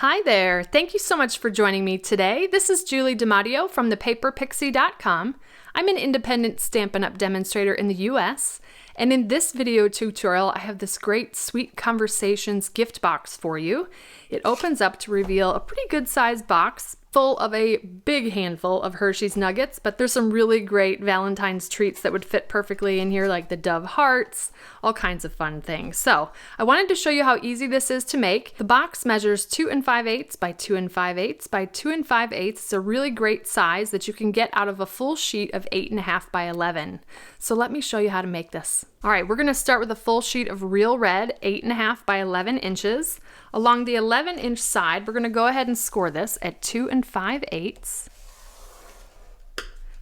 Hi there! Thank you so much for joining me today. This is Julie DiMatteo from thepaperpixie.com. I'm an independent Stampin' Up! Demonstrator in the US, and in this video tutorial I have this great Sweet Conversations gift box for you. It opens up to reveal a pretty good sized box full of a big handful of Hershey's Nuggets, but there's some really great Valentine's treats that would fit perfectly in here, like the Dove Hearts, all kinds of fun things. So I wanted to show you how easy this is to make. The box measures 2 5/8 by 2 5/8 by 2 5/8. It's a really great size that you can get out of a full sheet of 8.5 by 11. So let me show you how to make this. All right, we're going to start with a full sheet of real red, 8.5 by 11 inches. Along the 11-inch side, we're going to go ahead and score this at 2 5/8,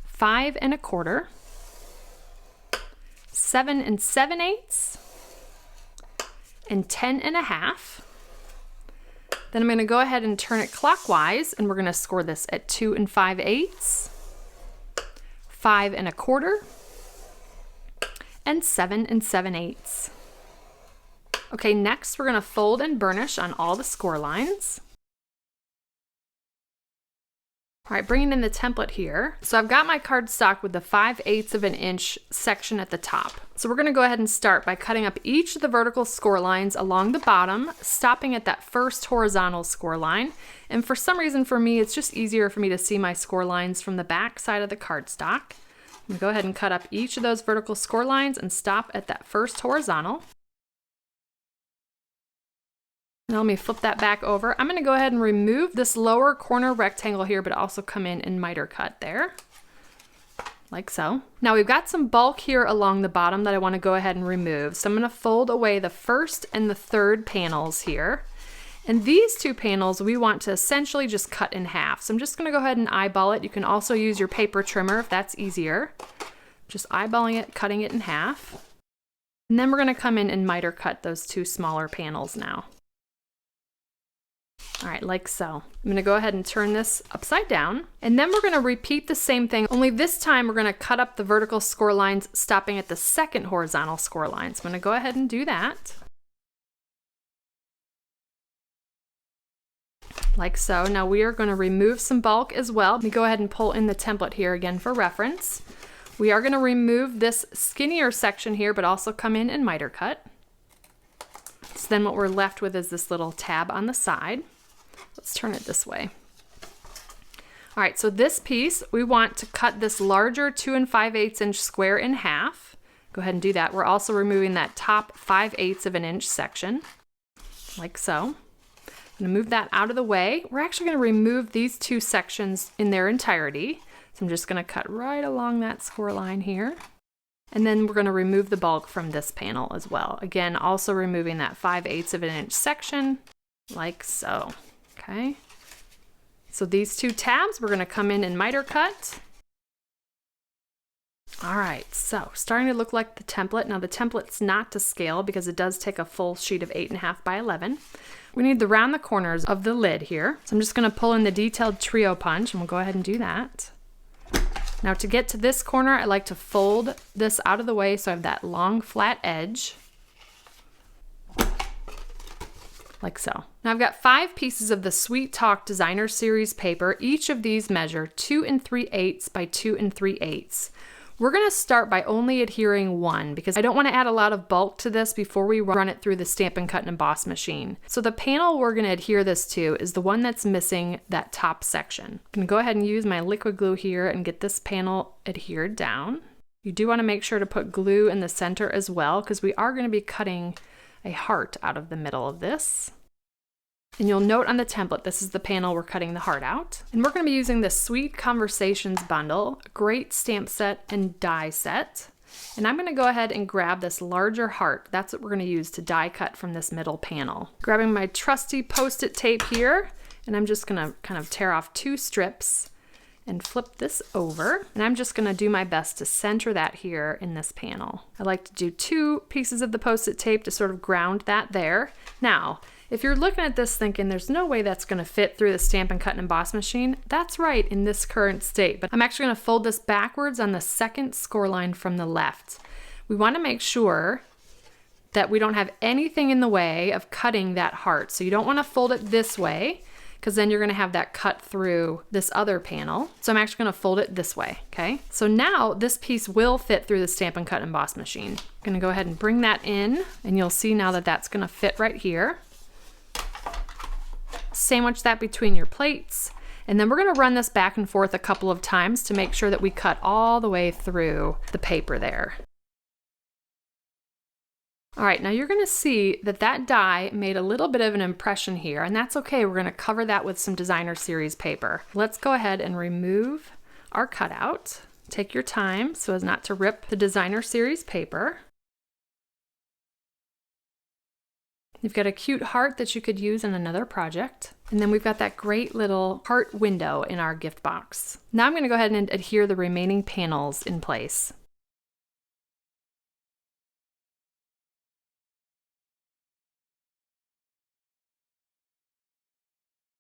5 1/4, 7 7/8, and 10 1/2. Then I'm going to go ahead and turn it clockwise, and we're going to score this at 2 5/8, 5 1/4, and 7 7/8. Okay, next we're going to fold and burnish on all the score lines. All right, bringing in the template here. So I've got my cardstock with the 5/8 of an inch section at the top. So we're going to go ahead and start by cutting up each of the vertical score lines along the bottom, stopping at that first horizontal score line. And for some reason for me, it's just easier for me to see my score lines from the back side of the cardstock. I'm going to go ahead and cut up each of those vertical score lines and stop at that first horizontal. Now let me flip that back over. I'm going to go ahead and remove this lower corner rectangle here, but also come in and miter cut there, like so. Now we've got some bulk here along the bottom that I want to go ahead and remove. So I'm going to fold away the first and the third panels here. And these two panels we want to essentially just cut in half. So I'm just going to go ahead and eyeball it. You can also use your paper trimmer if that's easier. Just eyeballing it, cutting it in half. And then we're going to come in and miter cut those two smaller panels now. All right, like so. I'm going to go ahead and turn this upside down, and then we're going to repeat the same thing, only this time we're going to cut up the vertical score lines stopping at the second horizontal score line. So I'm going to go ahead and do that. Like so. Now we are going to remove some bulk as well. Let me go ahead and pull in the template here again for reference. We are going to remove this skinnier section here, but also come in and miter cut. So then what we're left with is this little tab on the side. Let's turn it this way. All right, so this piece, we want to cut this larger 2 5/8 inch square in half. Go ahead and do that. We're also removing that top 5/8 of an inch section, like so. I'm going to move that out of the way. We're actually going to remove these two sections in their entirety. So I'm just going to cut right along that score line here. And then we're going to remove the bulk from this panel as well. Again, also removing that 5/8 of an inch section, like so. Okay. So these two tabs, we're going to come in and miter cut. All right, so starting to look like the template. Now the template's not to scale because it does take a full sheet of 8.5 by 11. We need to round the corners of the lid here. So I'm just going to pull in the detailed trio punch, and we'll go ahead and do that. Now to get to this corner, I like to fold this out of the way so I have that long flat edge, like so. Now I've got 5 pieces of the Sweet Talk Designer Series paper. Each of these measure 2 3/8 by 2 3/8. We're going to start by only adhering 1 because I don't want to add a lot of bulk to this before we run it through the Stampin' Cut and Emboss machine. So the panel we're going to adhere this to is the one that's missing that top section. I'm going to go ahead and use my liquid glue here and get this panel adhered down. You do want to make sure to put glue in the center as well because we are going to be cutting a heart out of the middle of this. And you'll note on the template, this is the panel we're cutting the heart out. And we're going to be using the Sweet Conversations bundle, a great stamp set and die set. And I'm going to go ahead and grab this larger heart. That's what we're going to use to die cut from this middle panel. Grabbing my trusty Post-it tape here, and I'm just going to kind of tear off 2 strips and flip this over. And I'm just going to do my best to center that here in this panel. I like to do 2 pieces of the Post-it tape to sort of ground that there. Now, if you're looking at this thinking there's no way that's going to fit through the Stampin' Cut and Emboss machine, that's right in this current state. But I'm actually going to fold this backwards on the second score line from the left. We want to make sure that we don't have anything in the way of cutting that heart. So you don't want to fold it this way, because then you're going to have that cut through this other panel. So I'm actually going to fold it this way, okay? So now this piece will fit through the Stampin' Cut Emboss machine. I'm going to go ahead and bring that in, and you'll see now that that's going to fit right here. Sandwich that between your plates, and then we're going to run this back and forth a couple of times to make sure that we cut all the way through the paper there. All right, now you're gonna see that that die made a little bit of an impression here, and that's okay. We're gonna cover that with some designer series paper. Let's go ahead and remove our cutout. Take your time so as not to rip the designer series paper. You've got a cute heart that you could use in another project. And then we've got that great little heart window in our gift box. Now I'm gonna go ahead and adhere the remaining panels in place.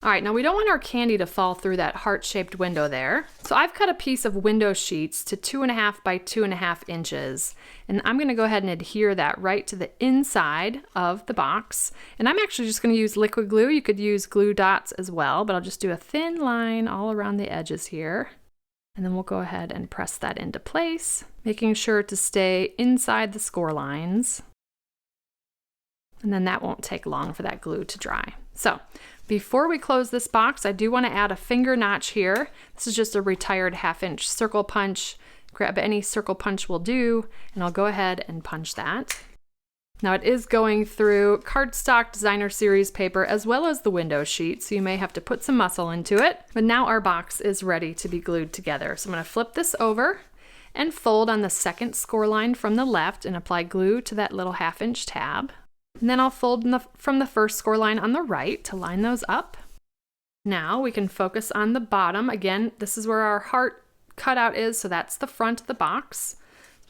All right, now we don't want our candy to fall through that heart-shaped window there. So I've cut a piece of window sheets to 2.5 by 2.5 inches. And I'm gonna go ahead and adhere that right to the inside of the box. And I'm actually just gonna use liquid glue. You could use glue dots as well, but I'll just do a thin line all around the edges here. And then we'll go ahead and press that into place, making sure to stay inside the score lines. And then that won't take long for that glue to dry. So before we close this box, I do want to add a finger notch here. This is just a retired 1/2-inch circle punch. Grab any circle punch will do, and I'll go ahead and punch that. Now it is going through cardstock designer series paper as well as the window sheet, so you may have to put some muscle into it. But now our box is ready to be glued together. So I'm going to flip this over and fold on the second score line from the left and apply glue to that little 1/2-inch tab. And then I'll fold from the first score line on the right to line those up. Now we can focus on the bottom. Again, this is where our heart cutout is, so that's the front of the box.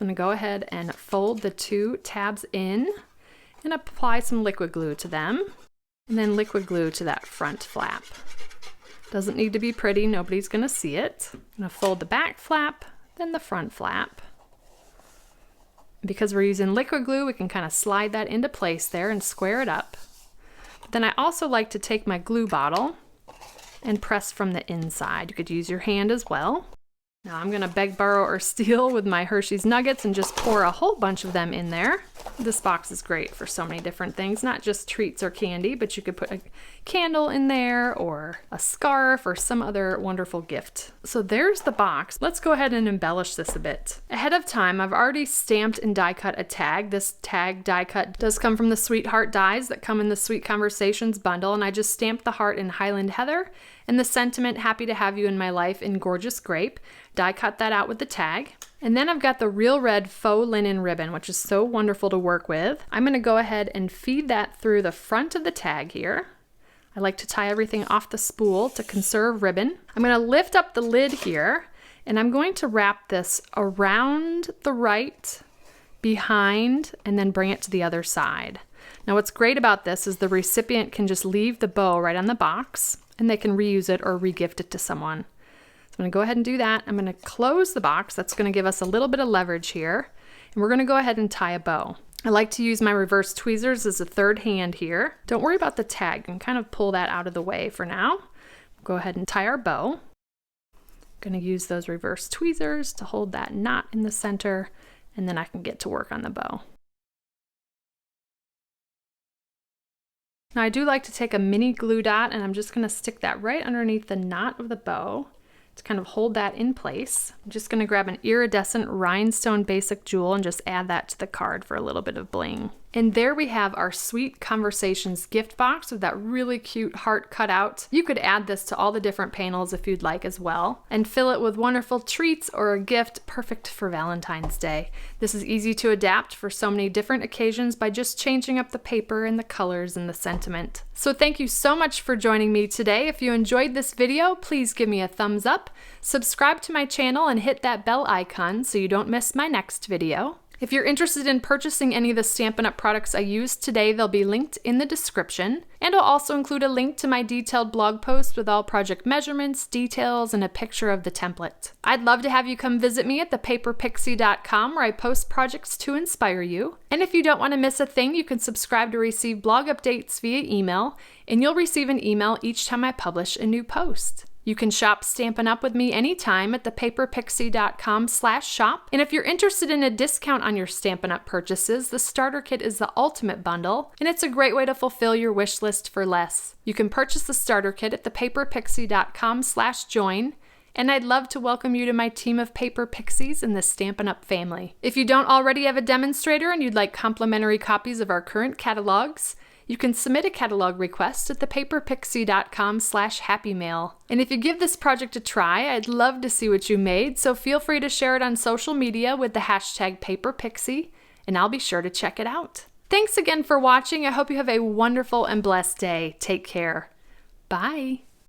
I'm going to go ahead and fold the 2 tabs in and apply some liquid glue to them, and then liquid glue to that front flap. Doesn't need to be pretty, nobody's going to see it. I'm going to fold the back flap, then the front flap. Because we're using liquid glue, we can kind of slide that into place there and square it up. But then I also like to take my glue bottle and press from the inside. You could use your hand as well. Now I'm gonna beg, borrow, or steal with my Hershey's Nuggets and just pour a whole bunch of them in there. This box is great for so many different things, not just treats or candy, but you could put a candle in there or a scarf or some other wonderful gift. So there's the box. Let's go ahead and embellish this a bit. Ahead of time, I've already stamped and die cut a tag. This tag die cut does come from the Sweetheart dies that come in the Sweet Conversations bundle, and I just stamped the heart in Highland Heather and the sentiment, happy to have you in my life, in Gorgeous Grape. Die cut that out with the tag. And then I've got the Real Red faux linen ribbon, which is so wonderful to work with. I'm going to go ahead and feed that through the front of the tag here. I like to tie everything off the spool to conserve ribbon. I'm going to lift up the lid here, and I'm going to wrap this around the right, behind, and then bring it to the other side. Now what's great about this is the recipient can just leave the bow right on the box, and they can reuse it or regift it to someone. So I'm going to go ahead and do that. I'm going to close the box. That's going to give us a little bit of leverage here. And we're going to go ahead and tie a bow. I like to use my reverse tweezers as a third hand here. Don't worry about the tag. You can kind of pull that out of the way for now. Go ahead and tie our bow. I'm going to use those reverse tweezers to hold that knot in the center, and then I can get to work on the bow. Now I do like to take a mini glue dot, and I'm just going to stick that right underneath the knot of the bow to kind of hold that in place. I'm just going to grab an iridescent rhinestone basic jewel and just add that to the card for a little bit of bling. And there we have our Sweet Conversations gift box with that really cute heart cutout. You could add this to all the different panels if you'd like as well, and fill it with wonderful treats or a gift perfect for Valentine's Day. This is easy to adapt for so many different occasions by just changing up the paper and the colors and the sentiment. So thank you so much for joining me today. If you enjoyed this video, please give me a thumbs up, subscribe to my channel, and hit that bell icon so you don't miss my next video. If you're interested in purchasing any of the Stampin' Up! Products I used today, they'll be linked in the description. And I'll also include a link to my detailed blog post with all project measurements, details, and a picture of the template. I'd love to have you come visit me at thepaperpixie.com, where I post projects to inspire you. And if you don't want to miss a thing, you can subscribe to receive blog updates via email, and you'll receive an email each time I publish a new post. You can shop Stampin' Up! With me anytime at thepaperpixie.com/shop. And if you're interested in a discount on your Stampin' Up! Purchases, the starter kit is the ultimate bundle, and it's a great way to fulfill your wish list for less. You can purchase the starter kit at thepaperpixie.com/join. And I'd love to welcome you to my team of paper pixies in the Stampin' Up! Family. If you don't already have a demonstrator and you'd like complimentary copies of our current catalogs, you can submit a catalog request at thepaperpixie.com/happymail. And if you give this project a try, I'd love to see what you made, so feel free to share it on social media with the hashtag #PaperPixie, and I'll be sure to check it out. Thanks again for watching. I hope you have a wonderful and blessed day. Take care. Bye.